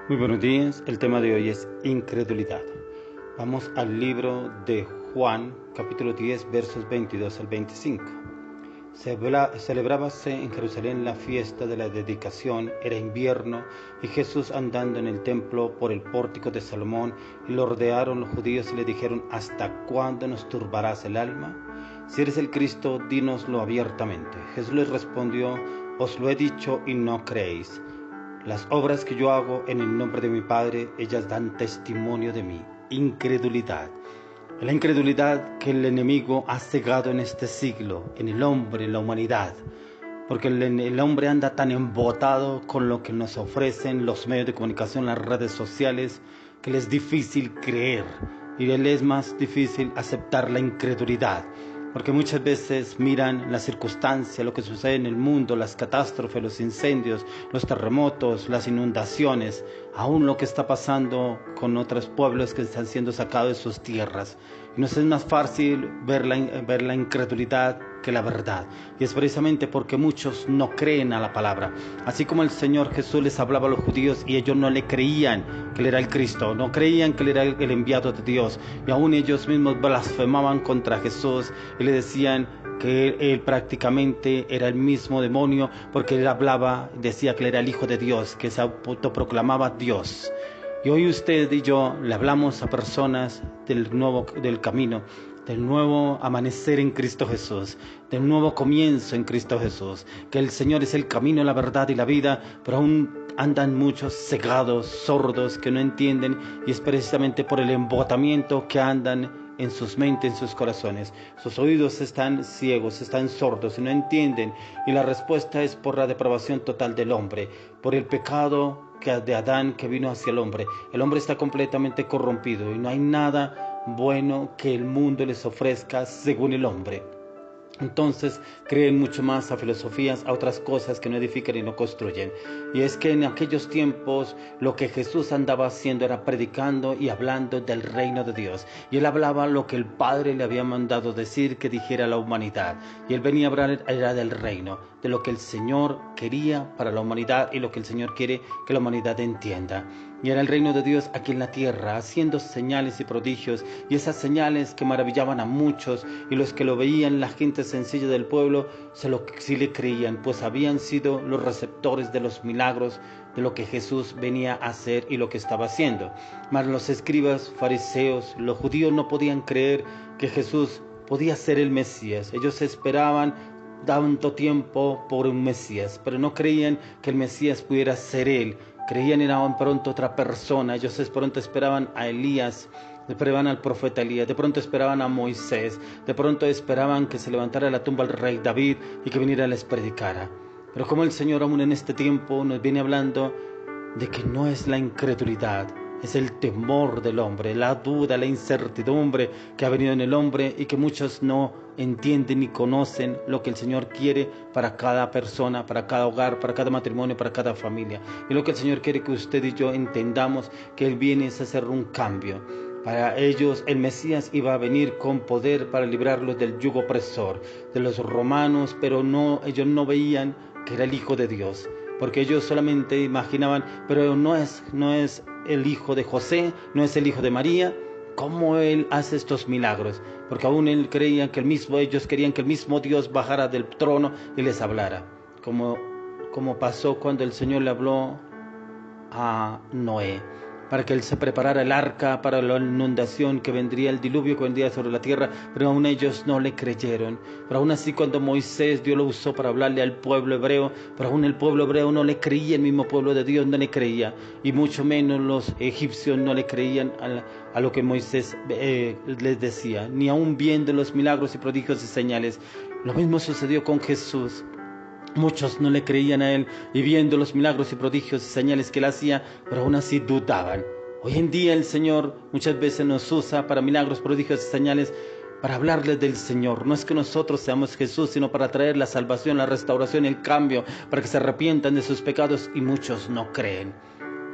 Muy buenos días, el tema de hoy es incredulidad. Vamos al libro de Juan, capítulo 10, versos 22 al 25. Celebrábase en Jerusalén la fiesta de la dedicación, era invierno, y Jesús andando en el templo por el pórtico de Salomón, y lo rodearon los judíos y le dijeron: ¿hasta cuándo nos turbarás el alma? Si eres el Cristo, dínoslo abiertamente. Jesús les respondió: os lo he dicho y no creéis. Las obras que yo hago en el nombre de mi Padre, ellas dan testimonio de mí. Incredulidad. La incredulidad que el enemigo ha cegado en este siglo, en el hombre, en la humanidad. Porque el hombre anda tan embotado con lo que nos ofrecen los medios de comunicación, las redes sociales, que le es difícil creer. Y le es más difícil aceptar la incredulidad. Porque muchas veces miran las circunstancias, lo que sucede en el mundo, las catástrofes, los incendios, los terremotos, las inundaciones, aún lo que está pasando con otros pueblos que están siendo sacados de sus tierras. Y nos es más fácil ver la incredulidad que la verdad. Y es precisamente porque muchos no creen a la palabra. Así como el Señor Jesús les hablaba a los judíos y ellos no le creían que Él era el Cristo, no creían que Él era el enviado de Dios. Y aún ellos mismos blasfemaban contra Jesús y le decían que él prácticamente era el mismo demonio, porque él hablaba, decía que él era el Hijo de Dios, que se autoproclamaba Dios. Y hoy usted y yo le hablamos a personas del camino, del nuevo amanecer en Cristo Jesús, del nuevo comienzo en Cristo Jesús, que el Señor es el camino, la verdad y la vida, pero aún andan muchos cegados, sordos, que no entienden, y es precisamente por el embotamiento que andan en sus mentes, en sus corazones. Sus oídos están ciegos, están sordos y no entienden, y la respuesta es por la depravación total del hombre, por el pecado de Adán que vino hacia el hombre. El hombre está completamente corrompido y no hay nada bueno que el mundo les ofrezca según el hombre. Entonces creen mucho más a filosofías, a otras cosas que no edifican y no construyen. Y es que en aquellos tiempos lo que Jesús andaba haciendo era predicando y hablando del reino de Dios. Y Él hablaba lo que el Padre le había mandado decir que dijera a la humanidad. Y Él venía a hablar era del reino, de lo que el Señor quería para la humanidad y lo que el Señor quiere que la humanidad entienda. Y era el reino de Dios aquí en la tierra, haciendo señales y prodigios, y esas señales que maravillaban a muchos, y los que lo veían, la gente sencilla del pueblo, sí le creían, pues habían sido los receptores de los milagros, de lo que Jesús venía a hacer y lo que estaba haciendo. Mas los escribas, fariseos, los judíos no podían creer que Jesús podía ser el Mesías. Ellos esperaban tanto tiempo por un Mesías, pero no creían que el Mesías pudiera ser Él. Creían en pronto otra persona. Ellos de pronto esperaban a Elías, esperaban al profeta Elías, de pronto esperaban a Moisés, de pronto esperaban que se levantara de la tumba el rey David y que viniera y les predicara. Pero como el Señor aún en este tiempo nos viene hablando de que no es la incredulidad, es el temor del hombre, la duda, la incertidumbre que ha venido en el hombre y que muchos no entienden ni conocen lo que el Señor quiere para cada persona, para cada hogar, para cada matrimonio, para cada familia. Y lo que el Señor quiere que usted y yo entendamos, que Él viene a hacer un cambio. Para ellos el Mesías iba a venir con poder para librarlos del yugo opresor, de los romanos, pero ellos no veían que era el Hijo de Dios, porque ellos solamente imaginaban, pero no es el hijo de José, no es el hijo de María. ¿Cómo Él hace estos milagros? Porque aún ellos querían que el mismo Dios bajara del trono y les hablara, como pasó cuando el Señor le habló a Noé, para que él se preparara el arca para la inundación que vendría, el diluvio que vendría sobre la tierra, pero aún ellos no le creyeron. Pero aún así, cuando Moisés, Dios lo usó para hablarle al pueblo hebreo, pero aún el pueblo hebreo no le creía, el mismo pueblo de Dios no le creía, y mucho menos los egipcios no le creían a lo que Moisés les decía, ni aún viendo los milagros y prodigios y señales. Lo mismo sucedió con Jesús. Muchos no le creían a Él, y viendo los milagros y prodigios y señales que Él hacía, pero aún así dudaban. Hoy en día el Señor muchas veces nos usa para milagros, prodigios y señales, para hablarles del Señor. No es que nosotros seamos Jesús, sino para traer la salvación, la restauración, el cambio, para que se arrepientan de sus pecados, y muchos no creen.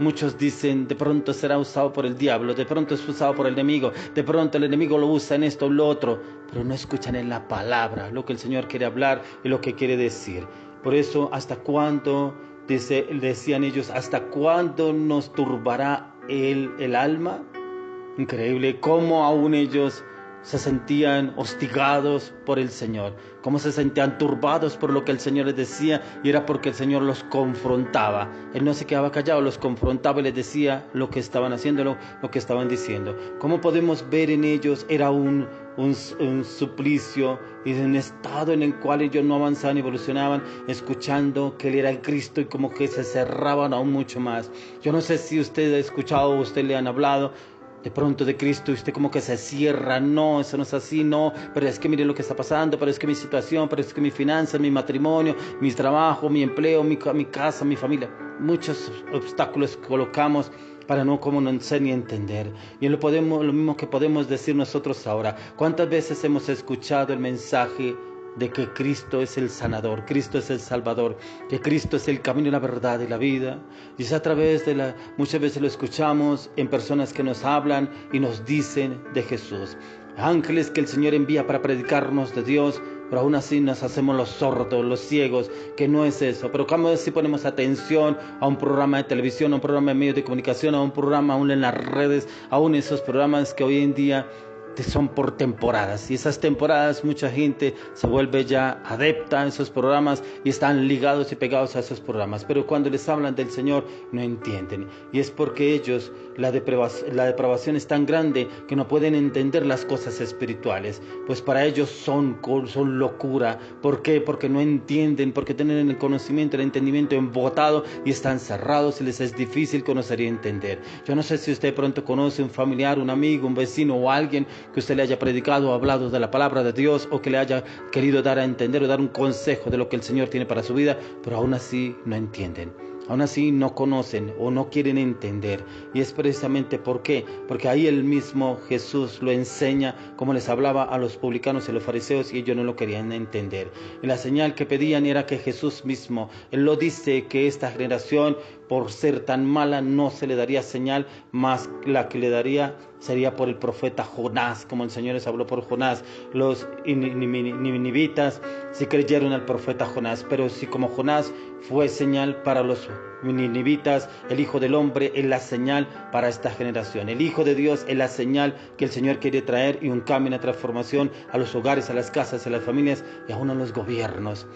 Muchos dicen, de pronto será usado por el diablo, de pronto es usado por el enemigo, de pronto el enemigo lo usa en esto o lo otro, pero no escuchan en la palabra lo que el Señor quiere hablar y lo que quiere decir. Por eso, ¿hasta cuándo decían ellos, ¿hasta cuándo nos turbará el alma? Increíble cómo aún ellos se sentían hostigados por el Señor, cómo se sentían turbados por lo que el Señor les decía, y era porque el Señor los confrontaba. Él no se quedaba callado, los confrontaba y les decía lo que estaban haciendo, lo que estaban diciendo. Como podemos ver en ellos, era un suplicio y un estado en el cual ellos no avanzaban y evolucionaban, escuchando que Él era el Cristo, y como que se cerraban aún mucho más. Yo no sé si usted ha escuchado o usted le han hablado de pronto de Cristo, y usted como que se cierra, no, eso no es así, no, pero es que mire lo que está pasando, pero es que mi situación, pero es que mi finanzas, mi matrimonio, mi trabajo, mi empleo, mi casa, mi familia. Muchos obstáculos colocamos para no conocer ni entender. Y lo mismo que podemos decir nosotros ahora. ¿Cuántas veces hemos escuchado el mensaje de que Cristo es el sanador, Cristo es el salvador, que Cristo es el camino, la verdad y la vida? Y es a través de muchas veces lo escuchamos en personas que nos hablan y nos dicen de Jesús. Ángeles que el Señor envía para predicarnos de Dios, pero aún así nos hacemos los sordos, los ciegos, que no es eso. Pero como si ponemos atención a un programa de televisión, a un programa de medios de comunicación, a un programa aún en las redes, aún esos programas que hoy en día son por temporadas, y esas temporadas mucha gente se vuelve ya adepta a esos programas y están ligados y pegados a esos programas, pero cuando les hablan del Señor no entienden, y es porque ellos la depravación es tan grande que no pueden entender las cosas espirituales, pues para ellos son locura. ¿Por qué? Porque no entienden, porque tienen el conocimiento, el entendimiento embotado y están cerrados y les es difícil conocer y entender. Yo no sé si usted pronto conoce un familiar, un amigo, un vecino o alguien que usted le haya predicado o hablado de la palabra de Dios, o que le haya querido dar a entender o dar un consejo de lo que el Señor tiene para su vida, pero aún así no entienden. Aún así no conocen o no quieren entender. Y es precisamente ¿por qué? Porque ahí el mismo Jesús lo enseña, como les hablaba a los publicanos y los fariseos, y ellos no lo querían entender. Y la señal que pedían era que Jesús mismo, Él lo dice, que esta generación, por ser tan mala, no se le daría señal, más la que le daría sería por el profeta Jonás, como el Señor les habló por Jonás. Los ninivitas sí creyeron al profeta Jonás, pero si como Jonás fue señal para los ninivitas, el Hijo del Hombre es la señal para esta generación. El Hijo de Dios es la señal que el Señor quiere traer, y un cambio, una transformación a los hogares, a las casas, a las familias y aún a los gobiernos.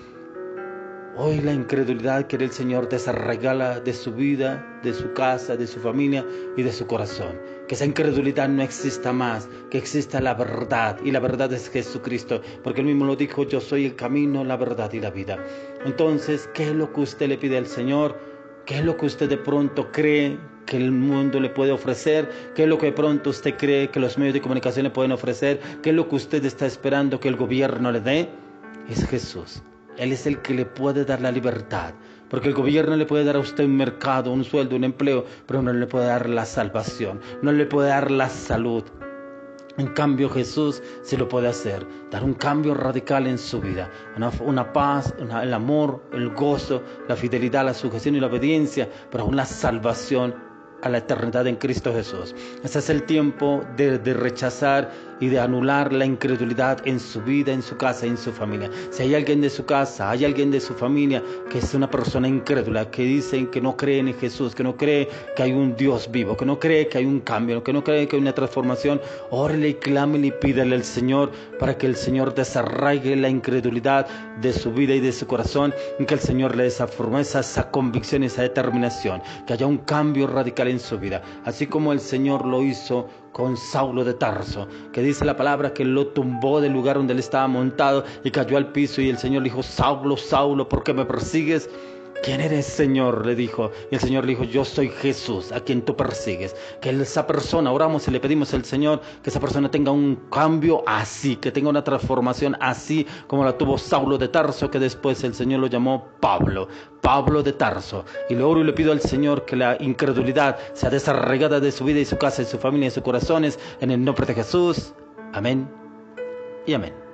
Hoy la incredulidad quiere el Señor desarraigarla de su vida, de su casa, de su familia y de su corazón. Que esa incredulidad no exista más, que exista la verdad, y la verdad es Jesucristo, porque Él mismo lo dijo: yo soy el camino, la verdad y la vida. Entonces, ¿qué es lo que usted le pide al Señor? ¿Qué es lo que usted de pronto cree que el mundo le puede ofrecer? ¿Qué es lo que de pronto usted cree que los medios de comunicación le pueden ofrecer? ¿Qué es lo que usted está esperando que el gobierno le dé? Es Jesús. Él es el que le puede dar la libertad, porque el gobierno le puede dar a usted un mercado, un sueldo, un empleo, pero no le puede dar la salvación, no le puede dar la salud. En cambio Jesús sí lo puede hacer, dar un cambio radical en su vida, una paz, el amor, el gozo, la fidelidad, la sujeción y la obediencia, pero aún la salvación a la eternidad en Cristo Jesús. Ese es el tiempo de rechazar y de anular la incredulidad en su vida, en su casa y en su familia. Si hay alguien de su casa, hay alguien de su familia que es una persona incrédula, que dicen que no creen en Jesús, que no cree que hay un Dios vivo, que no cree que hay un cambio, que no cree que hay una transformación, órele y clámele y pídele al Señor para que el Señor desarraigue la incredulidad de su vida y de su corazón, y que el Señor le dé esa firmeza, esa convicción, esa determinación, que haya un cambio radical en su vida, así como el Señor lo hizo con Saulo de Tarso, que dice la palabra que lo tumbó del lugar donde él estaba montado y cayó al piso, y el Señor le dijo: Saulo, Saulo, ¿por qué me persigues? ¿Quién eres, Señor?, le dijo. Y el Señor le dijo: yo soy Jesús, a quien tú persigues. Que esa persona, oramos y le pedimos al Señor que esa persona tenga un cambio así, que tenga una transformación así como la tuvo Saulo de Tarso, que después el Señor lo llamó Pablo de Tarso. Y le oro y le pido al Señor que la incredulidad sea desarraigada de su vida y su casa y su familia y sus corazones, en el nombre de Jesús. Amén y amén.